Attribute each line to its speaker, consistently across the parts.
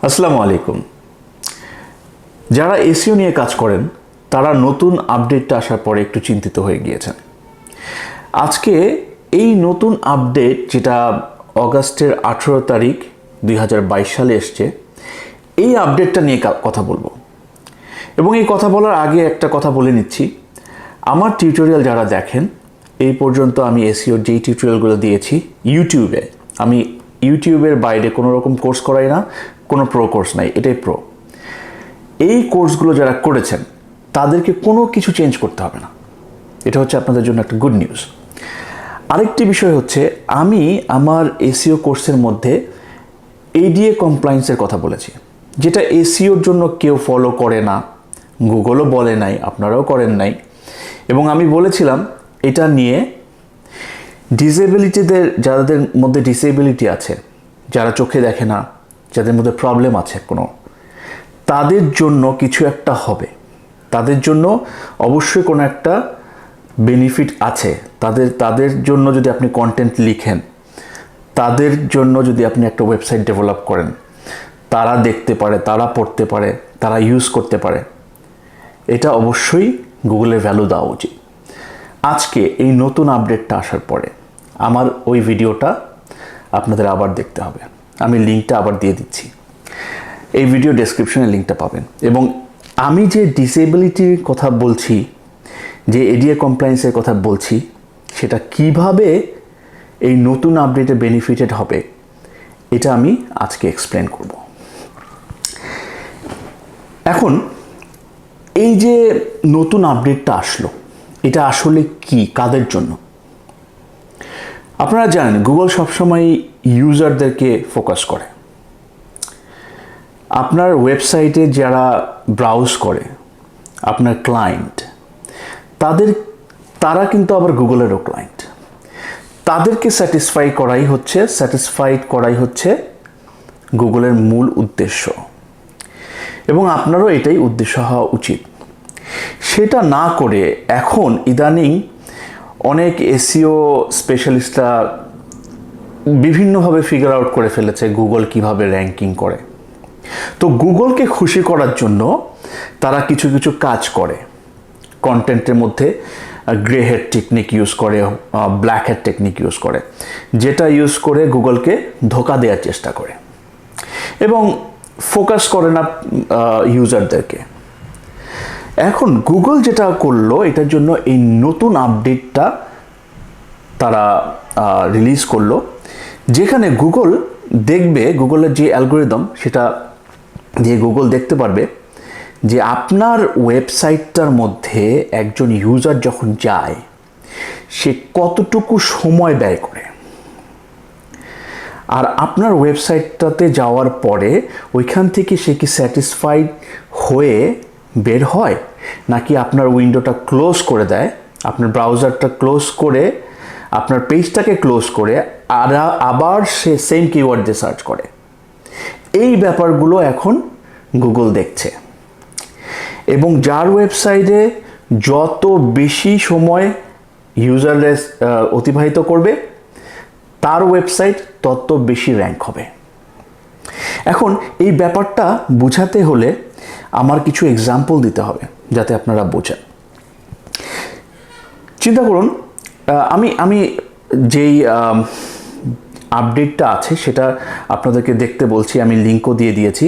Speaker 1: আসসালামু আলাইকুম। যারা এসইও নিয়ে কাজ করেন তারা নতুন আপডেটটা আসার পরে একটু চিন্তিত হয়ে গিয়েছেন। আজকে এই নতুন আপডেট যেটা অগাস্টের 18 তারিখ 2022 সালে এসছে, এই আপডেটটা নিয়ে কথা বলবো। এবং এই কথা বলার আগে একটা কথা বলে নিচ্ছি, আমার টিউটোরিয়াল যারা দেখেন এই পর্যন্ত আমি এসইওর যেই টিউটোরিয়ালগুলো দিয়েছি ইউটিউবে, আমি ইউটিউবের বাইরে কোনো রকম কোর্স করাই না, কোনো প্রো কোর্স নাই, এটাই প্রো। এই কোর্সগুলো যারা করেছেন তাদেরকে কোনো কিছু চেঞ্জ করতে হবে না, এটা হচ্ছে আপনাদের জন্য একটা গুড নিউজ। আরেকটি বিষয় হচ্ছে, আমি আমার এসইও কোর্সের মধ্যে এডিএ কমপ্লায়েন্সের কথা বলেছি, যেটা এসইওর জন্য কেউ ফলো করে না, গুগলও বলে নাই, আপনারাও করেন নাই। এবং আমি বলেছিলাম এটা নিয়ে যাদের মধ্যে ডিসেবিলিটি আছে, যারা চোখে দেখে না, যাদের মধ্যে প্রবলেম আছে কোনো, তাদের জন্য কিছু একটা হবে, তাদের জন্য অবশ্যই কোনো একটা বেনিফিট আছে। তাদের জন্য যদি আপনি কন্টেন্ট লিখেন, তাদের জন্য যদি আপনি একটা ওয়েবসাইট ডেভেলপ করেন, তারা দেখতে পারে, তারা পড়তে পারে, তারা ইউজ করতে পারে, এটা অবশ্যই গুগলের ভ্যালু দেওয়া উচিত। আজকে এই নতুন আপডেটটা আসার পরে আমার ওই ভিডিওটা আপনাদের আবার দেখতে হবে, আমি লিঙ্কটা আবার দিয়ে দিচ্ছি, এই ভিডিও ডেসক্রিপশনে লিঙ্কটা পাবেন। এবং আমি যে ডিসেবিলিটির কথা বলছি, যে এডিএ কমপ্লায়েন্সের কথা বলছি, সেটা কিভাবে এই নতুন আপডেটে বেনিফিটেড হবে এটা আমি আজকে এক্সপ্লেন করব। এখন এই যে নতুন আপডেটটা আসলো, এটা আসলে কি, কাদের জন্য? আপনারা জানেন গুগল সবসময় ইউজারদেরকে ফোকাস করে। আপনার ওয়েবসাইটে যারা ব্রাউজ করে, আপনার ক্লায়েন্ট, তারা কিন্তু আবার গুগলেরও ক্লায়েন্ট। তাদেরকে স্যাটিসফাইড করাই হচ্ছে গুগলের মূল উদ্দেশ্য, এবং আপনারও এটাই উদ্দেশ্য হওয়া উচিত। সেটা না করে এখন ইদানিং অনেক এসইও স্পেশালিস্টরা বিভিন্নভাবে ফিগার আউট করে ফেলেছে গুগল কিভাবে র্যাঙ্কিং করে। তো গুগলকে খুশি করার জন্য তারা কিছু কিছু কাজ করে, কন্টেন্টের মধ্যে গ্রে হেড টেকনিক ইউজ করে, ব্ল্যাক হেড টেকনিক ইউজ করে, যেটা ইউজ করে গুগলকে ধোকা দেওয়ার চেষ্টা করে এবং ফোকাস করে না ইউজারদেরকে। এখন গুগল যেটা করলো, এটার জন্য এই নতুন আপডেটটা তারা রিলিজ করলো, যেখানে গুগল দেখবে, গুগলের যে অ্যালগোরিদম সেটা দিয়ে গুগল দেখতে পারবে যে আপনার ওয়েবসাইটটার মধ্যে একজন ইউজার যখন যায় সে কতটুকু সময় ব্যয় করে, আর আপনার ওয়েবসাইটটাতে যাওয়ার পরে ওইখান থেকে সে কি স্যাটিসফাইড হয়ে বের হয়, নাকি আপনার উইন্ডোটা ক্লোজ করে দেয়, আপনার ব্রাউজারটা ক্লোজ করে, আপনার পেজটাকে ক্লোজ করে আবার সে সেম কিওয়ার্ড দিয়ে সার্চ করে। এই ব্যাপারগুলো এখন গুগল দেখছে, এবং যার ওয়েবসাইটে যত বেশি সময় ইউজাররা অতিবাহিত করবে তার ওয়েবসাইট তত বেশি র্যাঙ্ক হবে। এখন এই ব্যাপারটা বোঝাতে হলে আমার কিছু এক্সাম্পল দিতে হবে যাতে আপনারা বোঝেন। চিন্তা করুন, আমি যেই আপডেটটা আছে সেটা আপনাদেরকে দেখতে বলছি, আমি লিঙ্কও দিয়ে দিয়েছি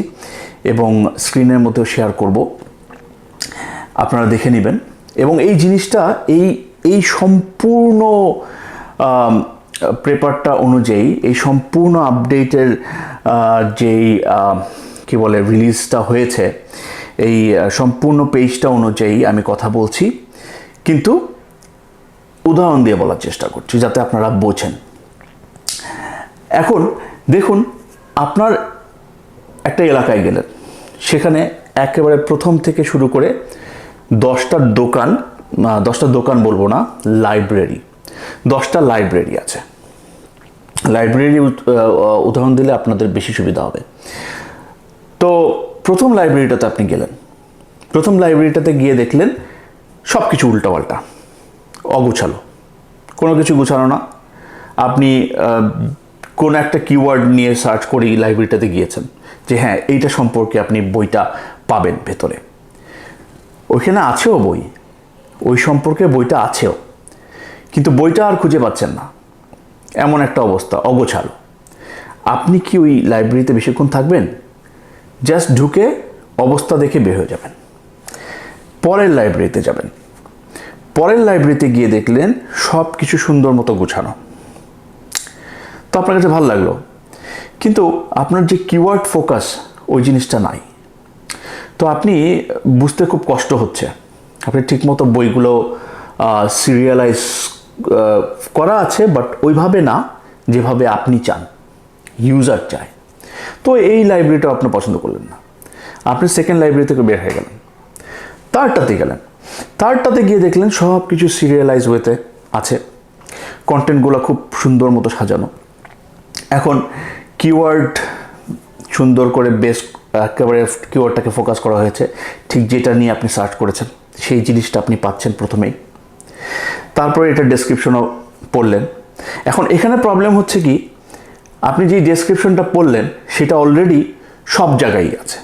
Speaker 1: এবং স্ক্রিনের মধ্যেও শেয়ার করব, আপনারা দেখে নেবেন। এবং এই জিনিসটা এই সম্পূর্ণ পেপারটা অনুযায়ী, এই সম্পূর্ণ আপডেটের যেই কি বলে রিলিজটা হয়েছে, এই সম্পূর্ণ পেজটা অনুযায়ী আমি কথা বলছি, কিন্তু উদাহরণ দিয়ে বলার চেষ্টা করছি যাতে আপনারা বোঝেন। এখন দেখুন, আপনার একটা এলাকায় গেলেন, সেখানে একেবারে প্রথম থেকে শুরু করে 10টা দোকান বলবো না, লাইব্রেরি, 10টা লাইব্রেরি আছে। লাইব্রেরি উদাহরণ দিলে আপনাদের বেশি সুবিধা হবে। তো প্রথম লাইব্রেরিটাতে আপনি গেলেন, প্রথম লাইব্রেরিটাতে গিয়ে দেখলেন সব কিছু উল্টাপাল্টা, অগুছালো, কোনো কিছু গুছানো না। আপনি কোন একটা কিওয়ার্ড নিয়ে সার্চ করেই লাইব্রেরিটাতে গিয়েছেন, যে হ্যাঁ এইটা সম্পর্কে আপনি বইটা পাবেন ভেতরে, ওইখানে আছেও বই, ওই সম্পর্কে বইটা আছেও, কিন্তু বইটা আর খুঁজে পাচ্ছেন না, এমন একটা অবস্থা, অগোছালো। আপনি কি ওই লাইব্রেরিতে বেশিক্ষণ থাকবেন? জাস্ট ঢুকে অবস্থা দেখে বের হয়ে যাবেন, পরের লাইব্রেরিতে যাবেন। পরের লাইব্রেরিতে গিয়ে দেখলেন সব কিছু সুন্দর মতো গোছানো, তো আপনার কাছে ভালো লাগলো, কিন্তু আপনার যে কিওয়ার্ড ফোকাস ওই জিনিসটা নাই। তো আপনি বুঝতে খুব কষ্ট হচ্ছে, আপনি ঠিকমতো বইগুলো সিরিয়ালাইজ করা আছে, বাট ওইভাবে না যেভাবে আপনি চান, ইউজার চায়। তো এই লাইব্রেরিটা আপনি পছন্দ করলেন না, আপনি সেকেন্ড লাইব্রেরি থেকে বের হয়ে গেলেন, থার্ডটাতে গেলেন। থার্ডটাতে গিয়ে দেখলেন সব কিছু সিরিয়ালাইজ ওয়েতে আছে, কন্টেন্টগুলো খুব সুন্দর মতো সাজানো। এখন কিওয়ার্ড সুন্দর করে বেস একেবারে কিওয়ার্ডটাকে ফোকাস করা হয়েছে, ঠিক যেটা নিয়ে আপনি সার্চ করেছেন সেই জিনিসটা আপনি পাচ্ছেন প্রথমেই। তারপরে এটা ডেসক্রিপশনও পড়লেন। এখন এখানে প্রবলেম হচ্ছে কি, আপনি যেই ডেসক্রিপশনটা পড়লেন সেটা অলরেডি সব জায়গায় আছে,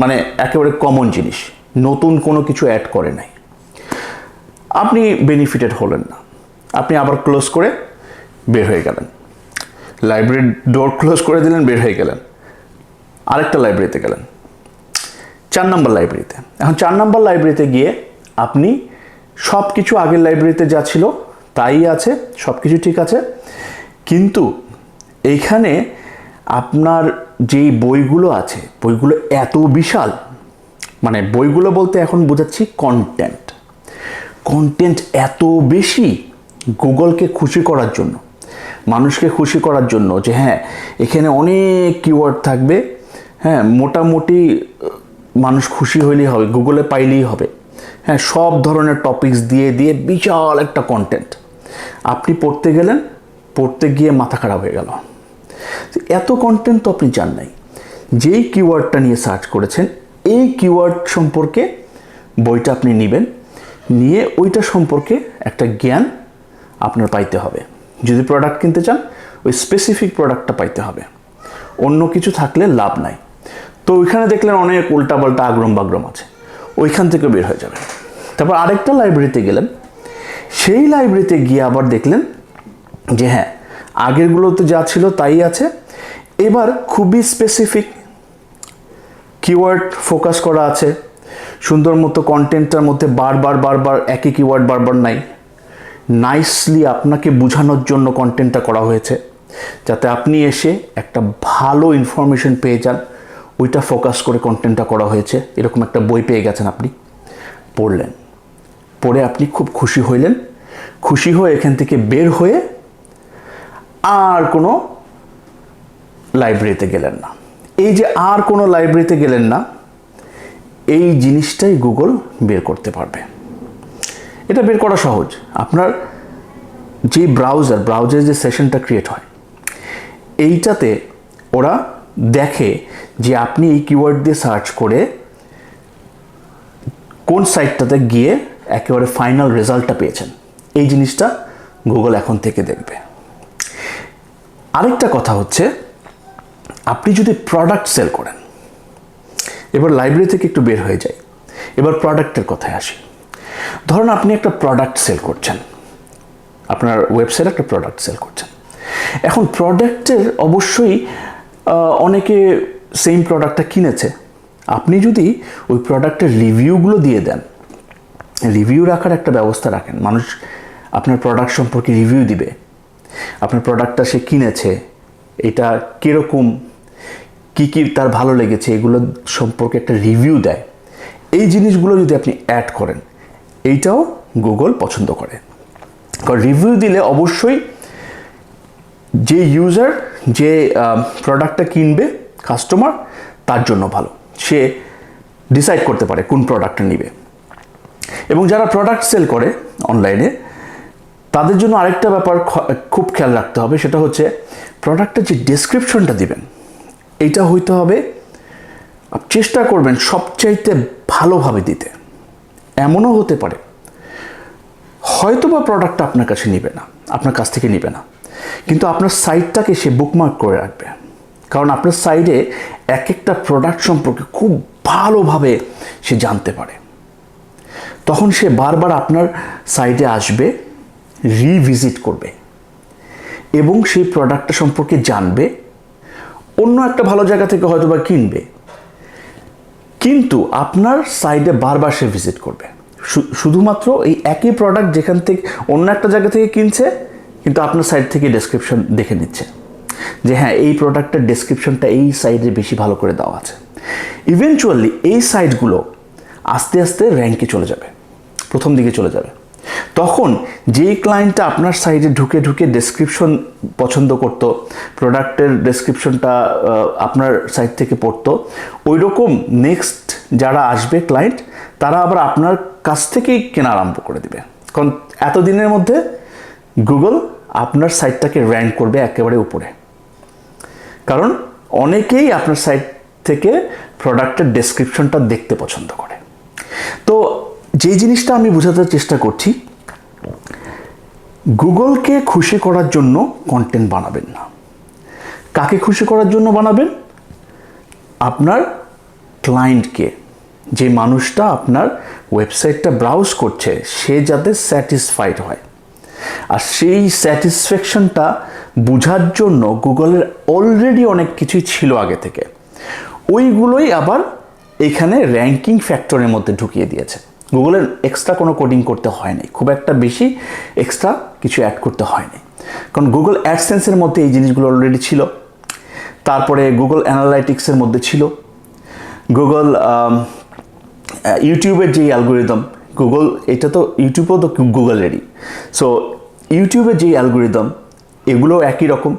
Speaker 1: মানে একেবারে কমন জিনিস, নতুন কোনো কিছু অ্যাড করে নাই। আপনি বেনিফিটেড হলেন না, আপনি আবার ক্লোজ করে বের হয়ে গেলেন, লাইব্রেরির ডোর ক্লোজ করে দিলেন, বের হয়ে গেলেন, আরেকটা লাইব্রেরিতে গেলেন, 4 নম্বর লাইব্রেরিতে। এখন 4 নম্বর লাইব্রেরিতে গিয়ে আপনি সব কিছু আগের লাইব্রেরিতে যা ছিল তাই আছে, সব কিছু ঠিক আছে, কিন্তু এইখানে আপনার যেই বইগুলো আছে বইগুলো এত বিশাল, মানে বইগুলো বলতে এখন বোঝাচ্ছি কন্টেন্ট, কন্টেন্ট এত বেশি গুগলকে খুশি করার জন্য, মানুষকে খুশি করার জন্য, যে হ্যাঁ এখানে অনেক কিওয়ার্ড থাকবে, হ্যাঁ মোটামুটি মানুষ খুশি হইলেই হবে, গুগলে পাইলেই হবে, হ্যাঁ সব ধরনের টপিকস দিয়ে দিয়ে বিশাল একটা কন্টেন্ট। আপনি পড়তে গেলেন, পড়তে গিয়ে মাথা খারাপ হয়ে গেল, এত কন্টেন্ট তো আপনি জান নাই। যেই কিওয়ার্ডটা নিয়ে সার্চ করেছেন এই কিওয়ার্ড সম্পর্কে বইটা আপনি নেবেন, নিয়ে ওইটা সম্পর্কে একটা জ্ঞান আপনার পাইতে হবে। যদি প্রোডাক্ট কিনতে চান ওই স্পেসিফিক প্রোডাক্টটা পাইতে হবে, অন্য কিছু থাকলে লাভ নাই। তো ওইখানে দেখলেন অনেক উল্টাপাল্টা আগ্রম বাগ্রম আছে, ওইখান থেকে বের হয়ে যাবেন। তারপর আরেকটা লাইব্রেরিতে গেলেন, সেই লাইব্রেরিতে গিয়ে আবার দেখলেন যে হ্যাঁ আগেরগুলোতে যা ছিল তাই আছে, এবার খুবই স্পেসিফিক কিওয়ার্ড ফোকাস করা আছে, সুন্দর মতো কন্টেন্টটার মধ্যে বারবার বারবার একই কিওয়ার্ড বারবার নাই, নাইসলি আপনাকে বোঝানোর জন্য কন্টেন্টটা করা হয়েছে, যাতে আপনি এসে একটা ভালো ইনফরমেশন পেয়ে যান, ওইটা ফোকাস করে কন্টেন্টটা করা হয়েছে। এরকম একটা বই পেয়ে গেছেন, আপনি পড়লেন, পড়ে আপনি খুব খুশি হইলেন, খুশি হয়ে এখান থেকে বের হয়ে আর কোনো লাইব্রেরিতে গেলেন না। এই যে আর কোনো লাইব্রেরিতে গেলেন না, এই জিনিসটাই গুগল বের করতে পারবে। এটা বের করা সহজ, আপনার যে ব্রাউজারে যে সেশনটা ক্রিয়েট হয় এইটাতে ওরা দেখে যে আপনি এই কিওয়ার্ড দিয়ে সার্চ করে কোন সাইটটাতে গিয়ে একেবারে ফাইনাল রেজাল্টটা পেয়েছেন, এই জিনিসটা গুগল এখন থেকে দেখবে। আরেকটা কথা হচ্ছে, আপনি যদি প্রোডাক্ট সেল করেন, এবার লাইব্রেরি থেকে একটু বের হয়ে যায়, এবার প্রোডাক্টের কথায় আসি। ধরুন আপনি একটা প্রোডাক্ট সেল করছেন, আপনার ওয়েবসাইটে একটা প্রোডাক্ট সেল করছেন। এখন প্রোডাক্টের অবশ্যই অনেকে সেম প্রোডাক্টটা কিনেছে, আপনি যদি ওই প্রোডাক্টের রিভিউগুলো দিয়ে দেন, রিভিউ রাখার একটা ব্যবস্থা রাখেন, মানুষ আপনার প্রোডাক্ট সম্পর্কে রিভিউ দিবে, আপনার প্রোডাক্টটা সে কিনেছে, এটা কীরকম, কী কী তার ভালো লেগেছে, এগুলো সম্পর্কে একটা রিভিউ দেয়, এই জিনিসগুলো যদি আপনি অ্যাড করেন, এইটাও গুগল পছন্দ করে। কারণ রিভিউ দিলে অবশ্যই যে ইউজার, যে প্রোডাক্টটা কিনবে, কাস্টমার, তার জন্য ভালো, সে ডিসাইড করতে পারে কোন প্রোডাক্টটা নেবে। এবং যারা প্রোডাক্ট সেল করে অনলাইনে, তাদের জন্য আরেকটা ব্যাপার খুব খেয়াল রাখতে হবে, সেটা হচ্ছে প্রোডাক্টের যে ডেসক্রিপশনটা দিবেন এইটা হইতে হবে, চেষ্টা করবেন সবচাইতে ভালোভাবে দিতে। এমনও হতে পারে হয়তো বা প্রোডাক্টটা আপনার কাছে নেবে না, আপনার কাছ থেকে নেবে না, কিন্তু আপনার সাইটটাকে সে বুকমার্ক করে রাখবে, কারণ আপনার সাইটে এক একটা প্রোডাক্ট সম্পর্কে খুব ভালোভাবে সে জানতে পারে। তখন সে বারবার আপনার সাইটে আসবে, রিভিজিট করবে এবং সেই প্রোডাক্টটা সম্পর্কে জানবে, অন্য একটা ভালো জায়গা থেকে হয়তো বা কিনবে, কিন্তু আপনার সাইটে বারবার সে ভিজিট করবে শুধুমাত্র এই একই প্রোডাক্ট যেখান থেকে অন্য একটা জায়গা থেকে কিনছে, কিন্তু আপনার সাইট থেকে ডেসক্রিপশন দেখে নিচ্ছে যে হ্যাঁ এই প্রোডাক্টের ডেসক্রিপশনটা এই সাইটে বেশি ভালো করে দেওয়া আছে। ইভেনচুয়ালি এই সাইটগুলো আস্তে আস্তে র্যাঙ্কে চলে যাবে, প্রথম দিকে চলে যাবে। তখন যেই ক্লায়েন্টটা আপনার সাইটে ঢুকে ঢুকে ডেসক্রিপশন পছন্দ করতো, প্রোডাক্টের ডেসক্রিপশনটা আপনার সাইট থেকে পড়তো, ওই রকম নেক্সট যারা আসবে ক্লায়েন্ট, তারা আবার আপনার কাছ থেকেই কেনা আরম্ভ করে দিবে। কারণ এতদিনের মধ্যে গুগল আপনার সাইটটাকে র্যাঙ্ক করবে একেবারে উপরে, কারণ অনেকেই আপনার সাইট থেকে প্রোডাক্টের ডেসক্রিপশনটা দেখতে পছন্দ করে। তো যে জিনিসটা আমি বোঝাতে চেষ্টা করছি, গুগলকে খুশি করার জন্য কন্টেন্ট বানাবেন না। কাকে খুশি করার জন্য বানাবেন? আপনার ক্লায়েন্টকে, যে মানুষটা আপনার ওয়েবসাইটটা ব্রাউজ করছে সে যাতে স্যাটিসফাইড হয়। আর সেই স্যাটিসফ্যাকশনটা বোঝার জন্য গুগলের অলরেডি অনেক কিছুই ছিল আগে থেকে, ওইগুলোই আবার এখানে র্যাঙ্কিং ফ্যাক্টরের মধ্যে ঢুকিয়ে দিয়েছে। গুগলের এক্সট্রা কোনো কোডিং করতে হয়নি, খুব একটা বেশি এক্সট্রা কিছু অ্যাড করতে হয়নি, কারণ গুগল অ্যাডসেন্সের মধ্যে এই জিনিসগুলো অলরেডি ছিল। তারপরে গুগল অ্যানালাইটিক্সের মধ্যে ছিল, গুগল ইউটিউবের যেই অ্যালগোরিদম, গুগল এটা তো ইউটিউবও তো গুগলেরই। সো ইউটিউবের যেই অ্যালগোরিদম, এগুলো একই রকম,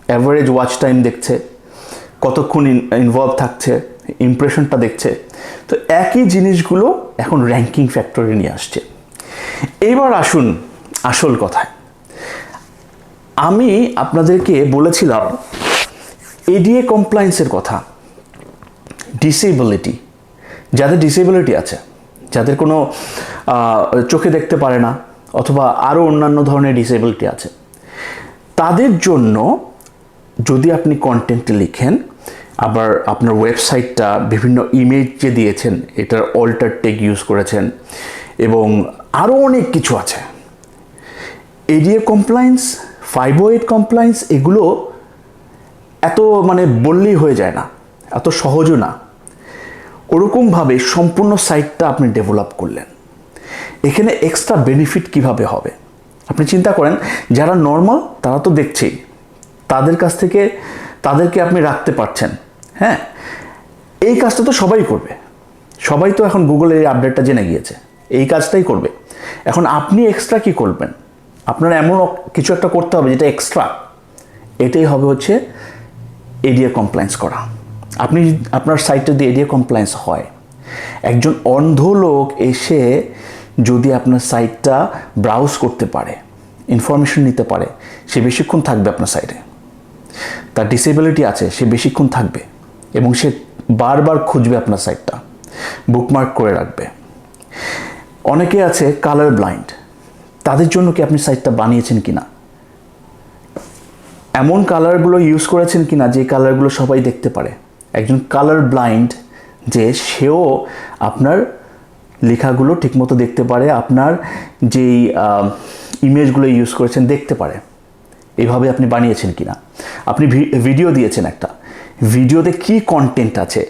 Speaker 1: অ্যাভারেজ ওয়াচ টাইম দেখছে, কতক্ষণ ইনভলভ থাকছে, ইমপ্রেশনটা দেখছে। তো একই জিনিসগুলো এখন র্যাঙ্কিং ফ্যাক্টরে নিয়ে আসছে। এবার আসুন আসল কথায়। আমি আপনাদেরকে বলেছিলাম এডিএ কমপ্লায়েন্সের কথা, ডিসেবিলিটি, যাদের ডিসেবিলিটি আছে, যাদের কোনো চোখে দেখতে পারে না অথবা আরও অন্যান্য ধরনের ডিসেবিলিটি আছে, তাদের জন্য যদি আপনি কন্টেন্টে লিখেন, আবার আপনার ওয়েবসাইটটা বিভিন্ন ইমেজ যে দিয়েছেন এটার অল্টার টেক ইউজ করেছেন এবং আরও অনেক কিছু আছে, এডিএ কমপ্লায়েন্স, 508 কমপ্লায়েন্স, এগুলো এত বললেই হয়ে যায় না, এত সহজও না। ওরকমভাবে সম্পূর্ণ সাইটটা আপনি ডেভেলপ করলেন, এখানে এক্সট্রা বেনিফিট কিভাবে হবে আপনি চিন্তা করেন। যারা নর্মাল তারা তো দেখছেই, তাদের কাছ থেকে তাদেরকে আপনি রাখতে পারছেন। হ্যাঁ, এই কাজটা তো সবাই করবে, সবাই তো এখন গুগলের এই আপডেটটা জেনে গিয়েছে, এই কাজটাই করবে। এখন আপনি এক্সট্রা কি করবেন? আপনার এমন কিছু একটা করতে হবে যেটা এক্সট্রা, এটাই হবে হচ্ছে এডিএ কমপ্লায়েন্স করা। আপনি আপনার সাইটে যদি এডিএ কমপ্লায়েন্স হয়, একজন অন্ধ লোক এসে যদি আপনার সাইটটা ব্রাউজ করতে পারে, ইনফরমেশন নিতে পারে, সে বেশিক্ষণ থাকবে আপনার সাইটে। তার ডিসেবিলিটি আছে, সে বেশিক্ষণ থাকবে এবং সে বারবার খুঁজবে আপনার সাইটটা, বুকমার্ক করে রাখবে। অনেকে আছে কালার ব্লাইন্ড, তাদের জন্য কি আপনি সাইটটা বানিয়েছেন কিনা, এমন কালারগুলো ইউজ করেছেন কিনা যে কালারগুলো সবাই দেখতে পারে। একজন কালার ব্লাইন্ড যে সেও আপনার লেখাগুলো ঠিকমতো দেখতে পারে, আপনার যেই ইমেজগুলো ইউজ করেছেন দেখতে পারে, এইভাবে আপনি বানিয়েছেন কিনা। আপনি ভিডিও দিয়েছেন, একটা ভিডিওতে কি কন্টেন্ট আছে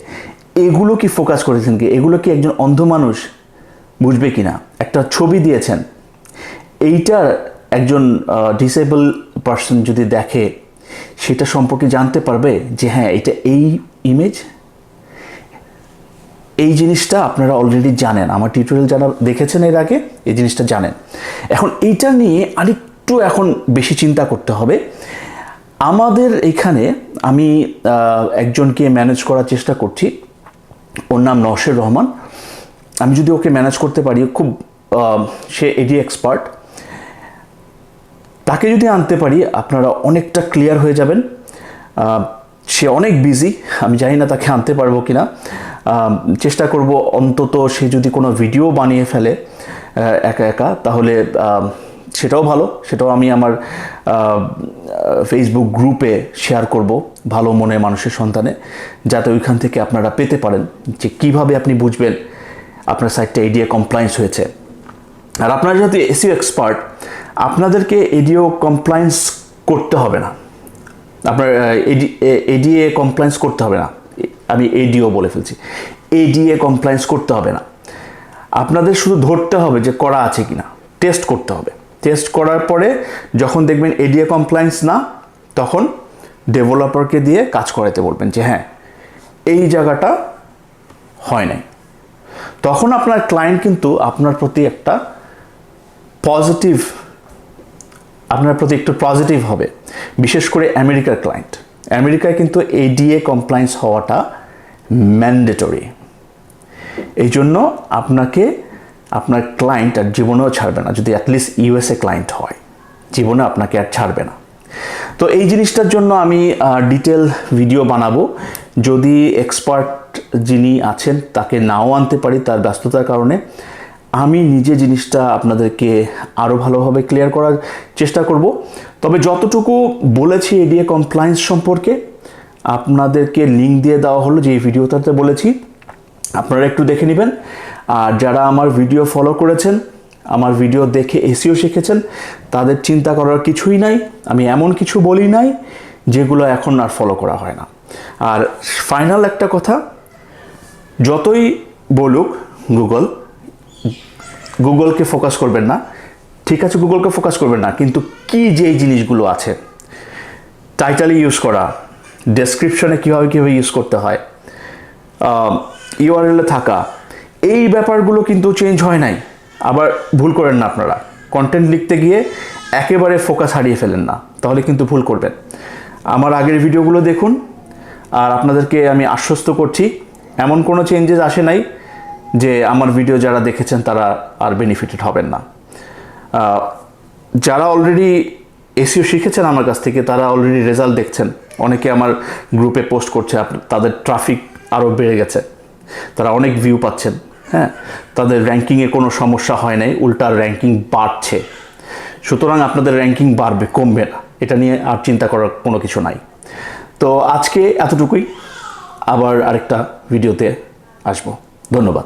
Speaker 1: এগুলো কি ফোকাস করেছেন কি, এগুলো কি একজন অন্ধ মানুষ বুঝবে কিনা। একটা ছবি দিয়েছেন, এইটার একজন ডিসেবল পার্সন যদি দেখে সেটা সম্পর্কে জানতে পারবে যে হ্যাঁ এটা এই ইমেজ, এই জিনিসটা আপনারা অলরেডি জানেন, আমার টিউটোরিয়াল যারা দেখেছেন এর আগে এই জিনিসটা জানেন। এখন এইটা নিয়ে আরেকটু এখন বেশি চিন্তা করতে হবে। আমাদের এখানে আমি একজনকে ম্যানেজ করার চেষ্টা করছি, ওর নাম নওশের রহমান। আমি যদি ওকে ম্যানেজ করতে পারি, খুব সে এডি এক্সপার্ট, তাকে যদি আনতে পারি আপনারা অনেকটা ক্লিয়ার হয়ে যাবেন। সে অনেক বিজি, আমি জানি না তাকে আনতে পারবো কিনা, চেষ্টা করব অন্তত সে যদি কোনো ভিডিও বানিয়ে ফেলে একা একা, তাহলে সেটাও ভালো, সেটাও আমি আমার ফেসবুক গ্রুপে শেয়ার করব ভালো মনের মানুষের সন্তানে, যাতে ওইখান থেকে আপনারা পেতে পারেন যে কিভাবে আপনি বুঝবেন আপনার সাইটটা এডিএ কমপ্লায়েন্স হয়েছে। আর আপনারা যেহেতু এসইও এক্সপার্ট, আপনাদেরকে এডিও কমপ্লায়েন্স করতে হবে না, আপনার এডিএ কমপ্লায়েন্স করতে হবে না, আমি এডিও বলে ফেলছি, এডিএ কমপ্লায়েন্স করতে হবে না। আপনাদের শুধু ধরতে হবে যে করা আছে কিনা, টেস্ট করতে হবে। টেস্ট করার পরে যখন দেখবেন এডিএ কমপ্লায়েন্স না, তখন ডেভেলপারকে দিয়ে কাজ করাতে বলবেন যে হ্যাঁ এই জায়গাটা হয় নাই। তখন আপনার ক্লায়েন্ট কিন্তু আপনার প্রতি একটা পজিটিভ, আপনার প্রতি একটু পজিটিভ হবে। বিশেষ করে আমেরিকার ক্লায়েন্ট, আমেরিকায় কিন্তু এডিএ কমপ্লায়েন্স হওয়াটা ম্যান্ডেটরি। এই জন্য আপনাকে আপনার ক্লায়েন্ট আর জীবনেও ছাড়বে না, যদি অ্যাটলিস্ট ইউএসএ ক্লায়েন্ট হয়, জীবনে আপনাকে আর ছাড়বে না। তো এই জিনিসটার জন্য আমি ডিটেল ভিডিও বানাবো। যদি এক্সপার্ট যিনি আছেন তাকে নাও আনতে পারি তার ব্যস্ততার কারণে, আমি নিজে জিনিসটা আপনাদেরকে আরও ভালোভাবে ক্লিয়ার করার চেষ্টা করব। তবে যতটুকু বলেছি এডিএ কমপ্লায়েন্স সম্পর্কে, আপনাদেরকে লিঙ্ক দিয়ে দেওয়া হলো যে এই ভিডিওটাতে বলেছি, আপনারা একটু দেখে নেবেন। আর যারা আমার ভিডিও ফলো করেছেন, আমার ভিডিও দেখে এসইও শিখেছেন, তাদের চিন্তা করার কিছুই নাই। আমি এমন কিছু বলি নাই যেগুলো এখন আর ফলো করা হয় না। আর ফাইনাল একটা কথা, যতই বলুক গুগলকে ফোকাস করবেন না, ঠিক আছে গুগলকে ফোকাস করবেন না, কিন্তু কি যেই জিনিসগুলো আছে, টাইটেলে ইউজ করা, ডেসক্রিপশনে কীভাবে ইউজ করতে হয়, ইউআরএলে থাকা, এই ব্যাপারগুলো কিন্তু চেঞ্জ হয় নাই। আবার ভুল করেন না আপনারা, কন্টেন্ট লিখতে গিয়ে একেবারে ফোকাস হারিয়ে ফেলেন না, তাহলে কিন্তু ভুল করবেন। আমার আগের ভিডিওগুলো দেখুন, আর আপনাদেরকে আমি আশ্বস্ত করছি এমন কোনো চেঞ্জেস আসে নাই যে আমার ভিডিও যারা দেখেছেন তারা আর বেনিফিটেড হবেন না। যারা অলরেডি এসইও শিখেছেন আমার কাছ থেকে, তারা অলরেডি রেজাল্ট দেখছেন। অনেকে আমার গ্রুপে পোস্ট করছে, তাদের ট্রাফিক আরও বেড়ে গেছে, তারা অনেক ভিউ পাচ্ছেন, হ্যাঁ, তাদের র্যাঙ্কিংয়ে কোনো সমস্যা হয় নাই, উল্টা র্যাঙ্কিং বাড়ছে। সুতরাং আপনাদের র্যাঙ্কিং বাড়বে, কমবে না, এটা নিয়ে আর চিন্তা করার কোনো কিছু নাই। তো আজকে এতটুকুই, আবার আরেকটা ভিডিওতে আসবো। ধন্যবাদ।